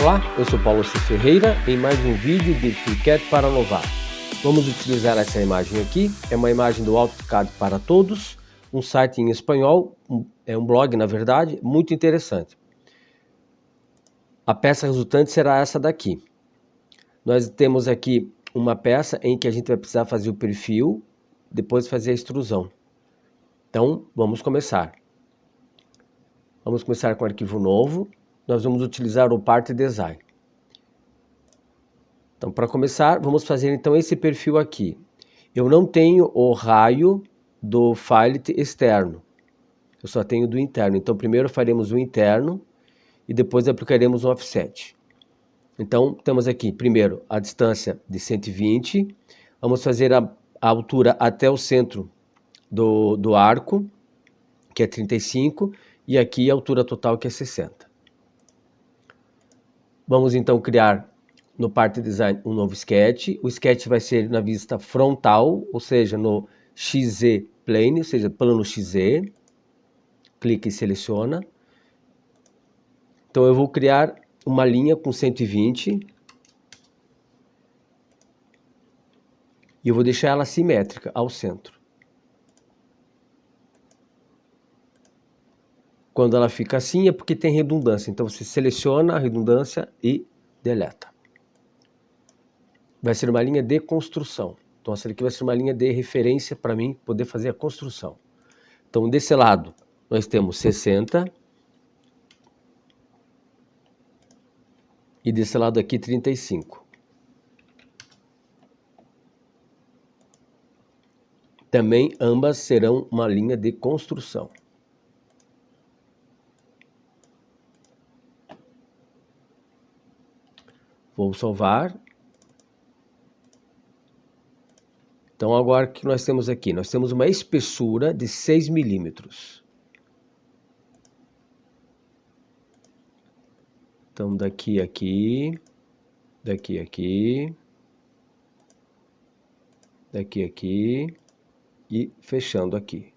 Olá, eu sou Paulo C. Ferreira em mais um vídeo de FreeCAD para Novato. Vamos utilizar essa imagem aqui, é uma imagem do AutoCAD para Todos, um site em espanhol, é um blog na verdade, muito interessante. A peça resultante será essa daqui. Nós temos aqui uma peça em que a gente vai precisar fazer o perfil, depois fazer a extrusão. Então, vamos começar. Vamos começar com arquivo novo, nós vamos utilizar o Part Design. Então, para começar, vamos fazer então esse perfil aqui. Eu não tenho o raio do fillet externo, eu só tenho do interno. Então, primeiro faremos o interno e depois aplicaremos um offset. Então, temos aqui, primeiro, a distância de 120. Vamos fazer a altura até o centro do arco, que é 35, e aqui a altura total, que é 60. Vamos então criar no Part Design um novo sketch. O sketch vai ser na vista frontal, ou seja, no XZ Plane, ou seja, plano XZ. Clica e seleciona. Então eu vou criar uma linha com 120. E eu vou deixar ela simétrica ao centro. Quando ela fica assim é porque tem redundância. Então você seleciona a redundância e deleta. Vai ser uma linha de construção. Então essa aqui vai ser uma linha de referência para mim poder fazer a construção. Então desse lado nós temos 60. E desse lado aqui 35. Também ambas serão uma linha de construção. Vou salvar. Então agora o que nós temos aqui? Nós temos uma espessura de 6 milímetros. Então daqui a aqui, daqui a aqui, daqui a aqui e fechando aqui.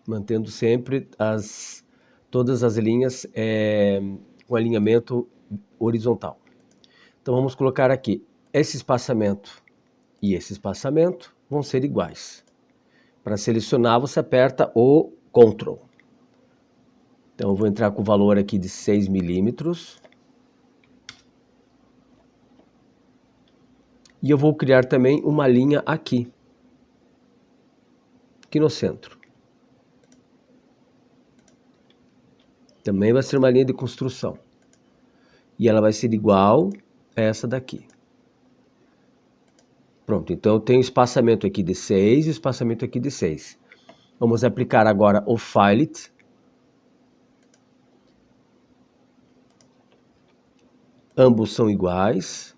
Mantendo sempre todas as linhas com alinhamento horizontal. Então vamos colocar aqui, esse espaçamento e esse espaçamento vão ser iguais. Para selecionar você aperta o Ctrl. Então eu vou entrar com o valor aqui de 6 milímetros. E eu vou criar também uma linha aqui no centro. Também vai ser uma linha de construção. E ela vai ser igual a essa daqui. Pronto, então eu tenho espaçamento aqui de 6 e espaçamento aqui de 6. Vamos aplicar agora o fillet. Ambos são iguais.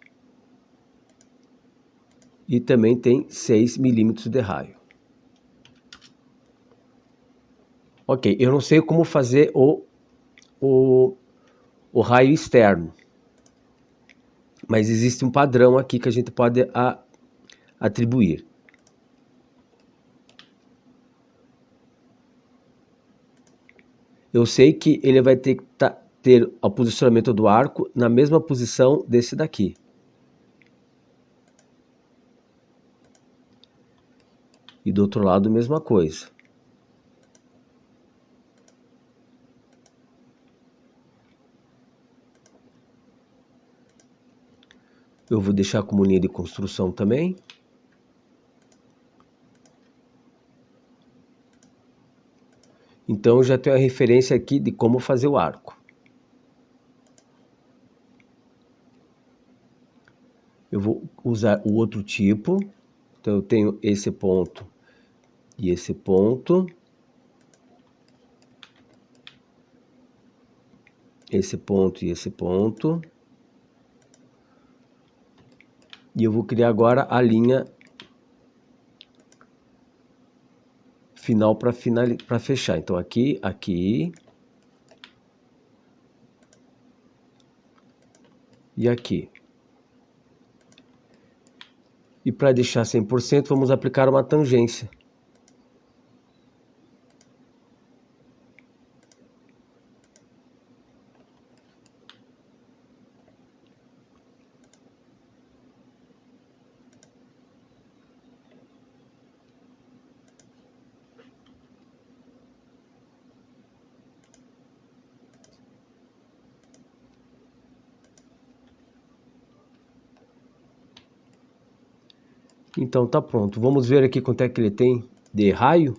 E também tem 6 milímetros de raio. Ok, eu não sei como fazer o raio externo. Mas existe um padrão aqui que a gente pode atribuir. Eu sei que ele vai ter que ter o posicionamento do arco na mesma posição desse daqui. E do outro lado, a mesma coisa. Eu vou deixar como linha de construção também. Então, eu já tenho a referência aqui de como fazer o arco. Eu vou usar o outro tipo. Então, eu tenho esse ponto e esse ponto. Esse ponto e esse ponto. E eu vou criar agora a linha final para fechar. Então aqui, aqui e aqui. E para deixar 100%, vamos aplicar uma tangência. Então tá pronto. Vamos ver aqui quanto é que ele tem de raio.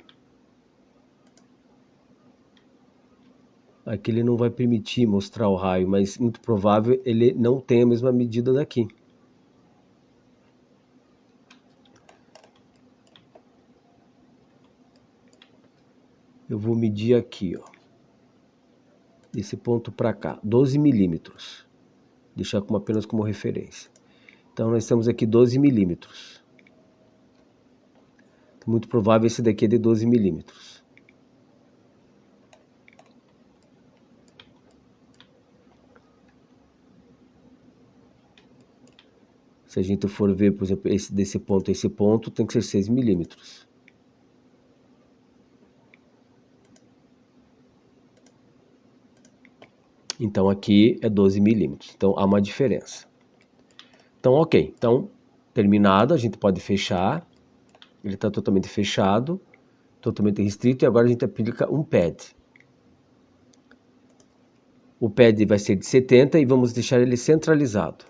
Aqui ele não vai permitir mostrar o raio, mas muito provável ele não tenha a mesma medida daqui. Eu vou medir aqui, ó, desse ponto para cá, 12 milímetros. Deixar apenas como referência. Então nós temos aqui 12 milímetros. Muito provável esse daqui é de 12 milímetros. Se a gente for ver, por exemplo, desse ponto a esse ponto, tem que ser 6 milímetros. Então aqui é 12 milímetros. Então há uma diferença. Então, ok. Então, terminado, a gente pode fechar. Ele está totalmente fechado, totalmente restrito. E agora a gente aplica um pad. O pad vai ser de 70 e vamos deixar ele centralizado.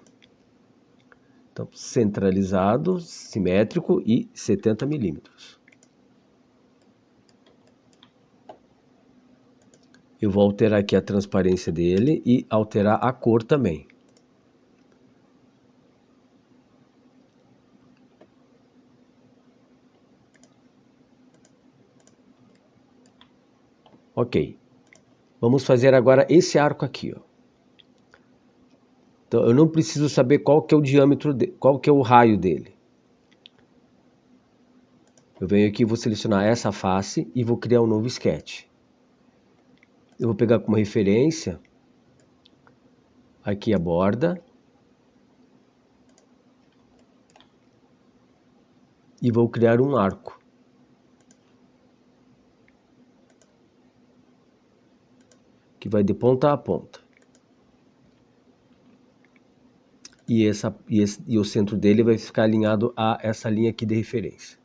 Então, centralizado, simétrico e 70 milímetros. Eu vou alterar aqui a transparência dele e alterar a cor também. Ok. Vamos fazer agora esse arco aqui, ó. Então, eu não preciso saber qual que é o diâmetro, qual que é o raio dele. Eu venho aqui, vou selecionar essa face e vou criar um novo sketch. Eu vou pegar como referência aqui a borda e vou criar um arco. Que vai de ponta a ponta. E o centro dele vai ficar alinhado a essa linha aqui de referência.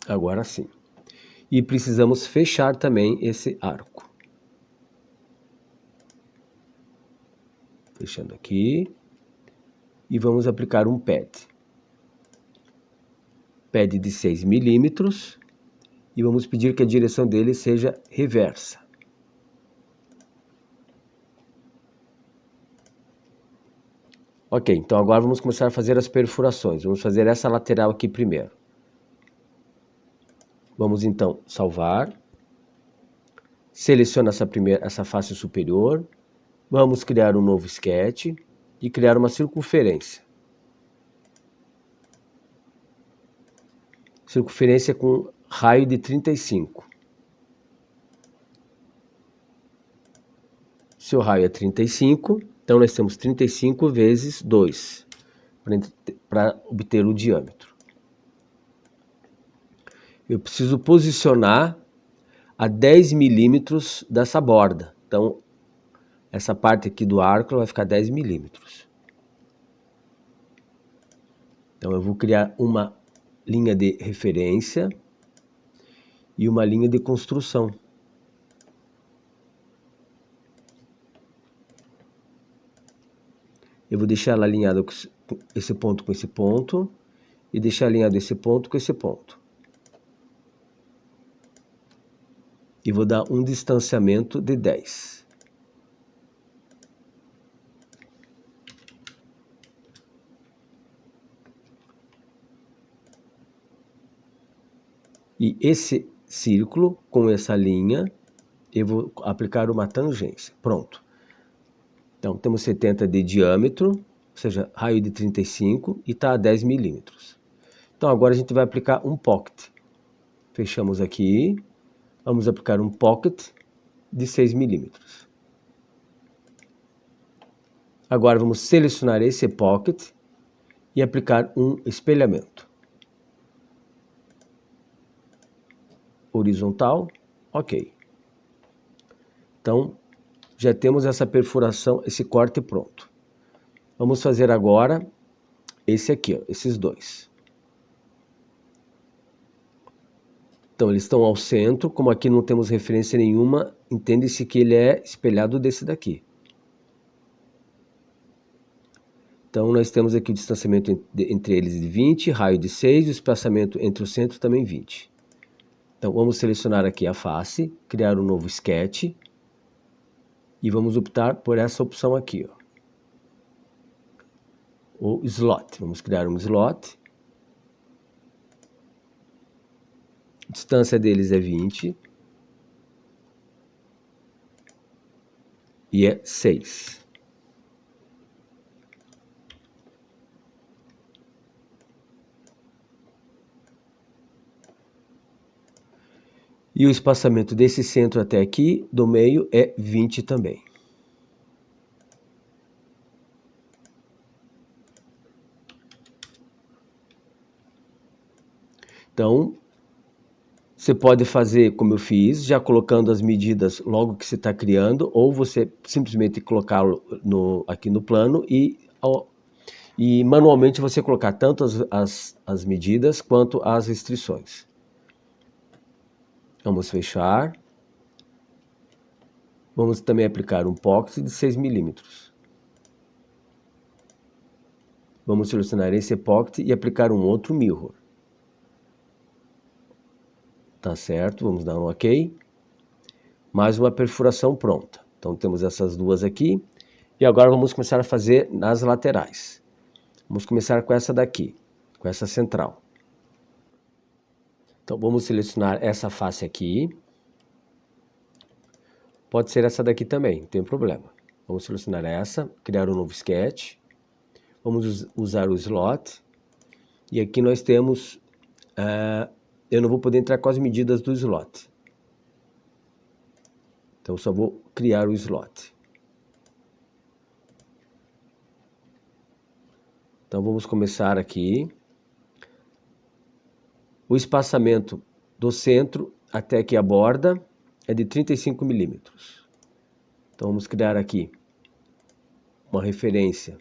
Agora sim. E precisamos fechar também esse arco. Fechando aqui. E vamos aplicar um pad. Pad de 6 milímetros. E vamos pedir que a direção dele seja reversa. Ok, então agora vamos começar a fazer as perfurações. Vamos fazer essa lateral aqui primeiro. Vamos então salvar. Seleciona essa face superior. Vamos criar um novo sketch e criar uma circunferência. Circunferência com raio de 35. Se o raio é 35, então nós temos 35 vezes 2 para obter o diâmetro. Eu preciso posicionar a 10 milímetros dessa borda. Então, essa parte aqui do arco vai ficar 10 milímetros. Então, eu vou criar uma linha de referência e uma linha de construção. Eu vou deixar ela alinhada com esse ponto e deixar alinhado esse ponto com esse ponto. E vou dar um distanciamento de 10. E esse círculo, com essa linha, eu vou aplicar uma tangência. Pronto. Então, temos 70 de diâmetro, ou seja, raio de 35, e está a 10 milímetros. Então, agora a gente vai aplicar um pocket. Fechamos aqui. Vamos aplicar um pocket de 6 milímetros. Agora, vamos selecionar esse pocket e aplicar um espelhamento. Horizontal, ok. Então, já temos essa perfuração, esse corte pronto. Vamos fazer agora esse aqui, ó, esses dois. Então eles estão ao centro, como aqui não temos referência nenhuma, entende-se que ele é espelhado desse daqui. Então nós temos aqui o distanciamento entre eles de 20, raio de 6, o espaçamento entre o centro também 20. Então vamos selecionar aqui a face, criar um novo sketch e vamos optar por essa opção aqui, ó. O slot, vamos criar um slot. A distância deles é 20 e é 6. E o espaçamento desse centro até aqui, do meio, é 20 também. Então, você pode fazer como eu fiz, já colocando as medidas logo que você está criando, ou você simplesmente colocá-lo aqui no plano e manualmente você colocar tanto as medidas quanto as restrições. Vamos fechar. Vamos também aplicar um pocket de 6 milímetros. Vamos selecionar esse pocket e aplicar um outro mirror. Tá certo, vamos dar um OK. Mais uma perfuração pronta. Então temos essas duas aqui. E agora vamos começar a fazer nas laterais. Vamos começar com essa daqui, com essa central. Então vamos selecionar essa face aqui. Pode ser essa daqui também, não tem problema. Vamos selecionar essa, criar um novo sketch. Vamos usar o slot. E aqui nós temos... eu não vou poder entrar com as medidas do slot. Então só vou criar o slot. Então vamos começar aqui. O espaçamento do centro até aqui a borda é de 35 milímetros. Então vamos criar aqui uma referência.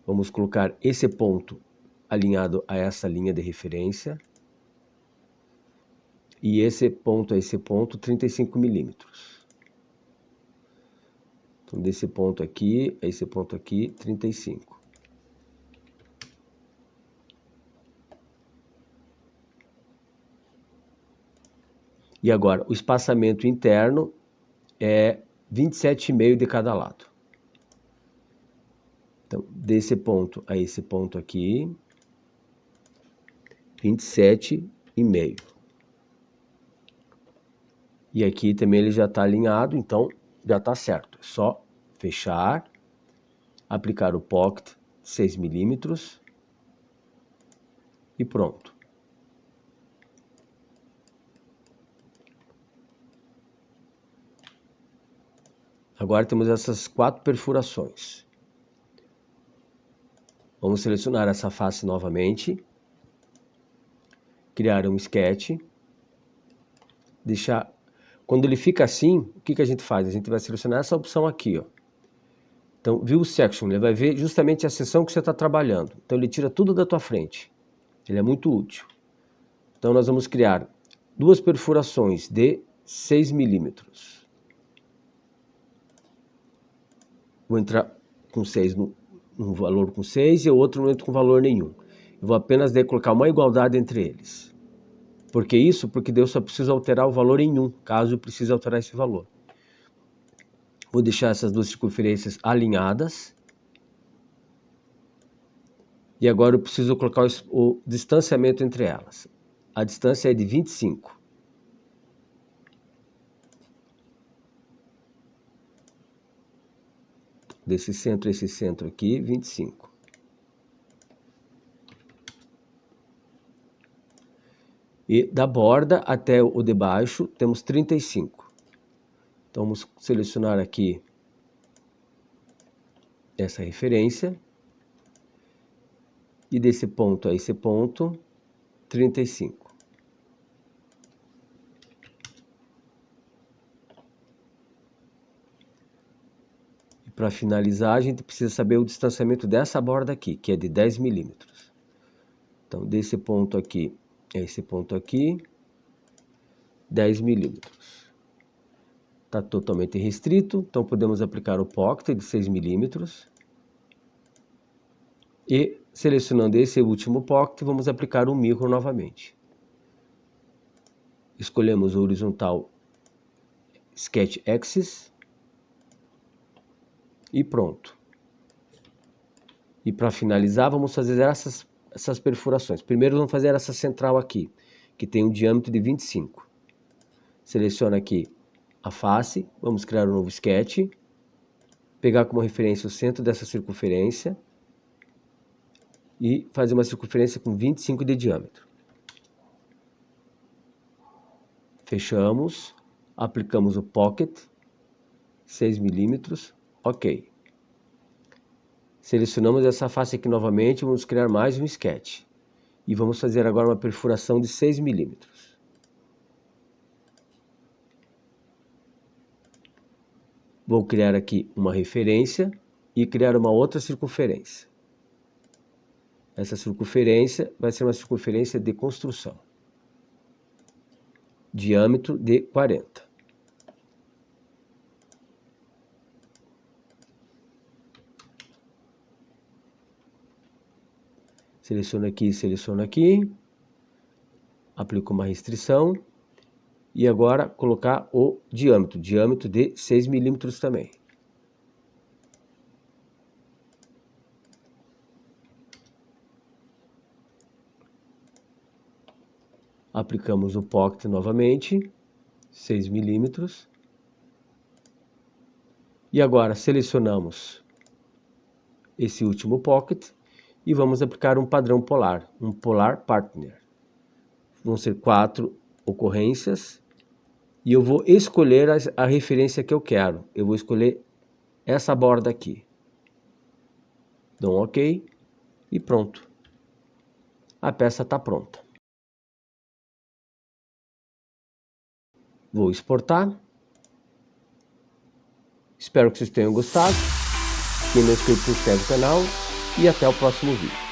Vamos colocar esse ponto alinhado a essa linha de referência. E esse ponto a esse ponto, 35 milímetros. Então desse ponto aqui a esse ponto aqui, 35. E agora, o espaçamento interno é 27,5 de cada lado. Então, desse ponto a esse ponto aqui, 27,5. E aqui também ele já está alinhado, então já está certo. É só fechar, aplicar o pocket 6 milímetros e pronto. Agora temos essas 4 perfurações. Vamos selecionar essa face novamente, criar um sketch, deixar... Quando ele fica assim, o que a gente faz? A gente vai selecionar essa opção aqui, ó. Então, View Section, ele vai ver justamente a seção que você está trabalhando. Então, ele tira tudo da tua frente. Ele é muito útil. Então, nós vamos criar 2 perfurações de 6 milímetros. Vou entrar com 6 um valor com 6 e o outro não entra com valor nenhum. Eu vou apenas colocar uma igualdade entre eles. Por que isso? Porque eu só preciso alterar o valor em 1, caso eu precise alterar esse valor. Vou deixar essas duas circunferências alinhadas. E agora eu preciso colocar o distanciamento entre elas. A distância é de 25. Desse centro a esse centro aqui, 25. E da borda até o de baixo, temos 35. Então, vamos selecionar aqui essa referência. e desse ponto a esse ponto, 35. E para finalizar, a gente precisa saber o distanciamento dessa borda aqui, que é de 10 milímetros. Então, desse ponto aqui a esse ponto aqui, 10 milímetros. Está totalmente restrito, então podemos aplicar o pocket de 6 milímetros. E selecionando esse último pocket, vamos aplicar o mirror novamente. Escolhemos o horizontal Sketch Axis e pronto. E para finalizar, vamos fazer essas perfurações. Primeiro vamos fazer essa central aqui, que tem um diâmetro de 25. Seleciona aqui a face, vamos criar um novo sketch, pegar como referência o centro dessa circunferência e fazer uma circunferência com 25 de diâmetro. Fechamos, aplicamos o pocket, 6 milímetros, ok. Selecionamos essa face aqui novamente, vamos criar mais um sketch. E vamos fazer agora uma perfuração de 6 milímetros. Vou criar aqui uma referência e criar uma outra circunferência. Essa circunferência vai ser uma circunferência de construção. Diâmetro de 40. Seleciono aqui, aplico uma restrição e agora colocar o diâmetro de 6 milímetros também. Aplicamos o pocket novamente, 6 milímetros. E agora selecionamos esse último pocket e vamos aplicar um padrão polar, um Polar Partner. Vão ser 4 ocorrências e eu vou escolher a referência que eu quero. Eu vou escolher essa borda aqui. Dou um OK e pronto. A peça está pronta. Vou exportar. Espero que vocês tenham gostado. Quem não é inscrito, se inscreve no canal e até o próximo vídeo.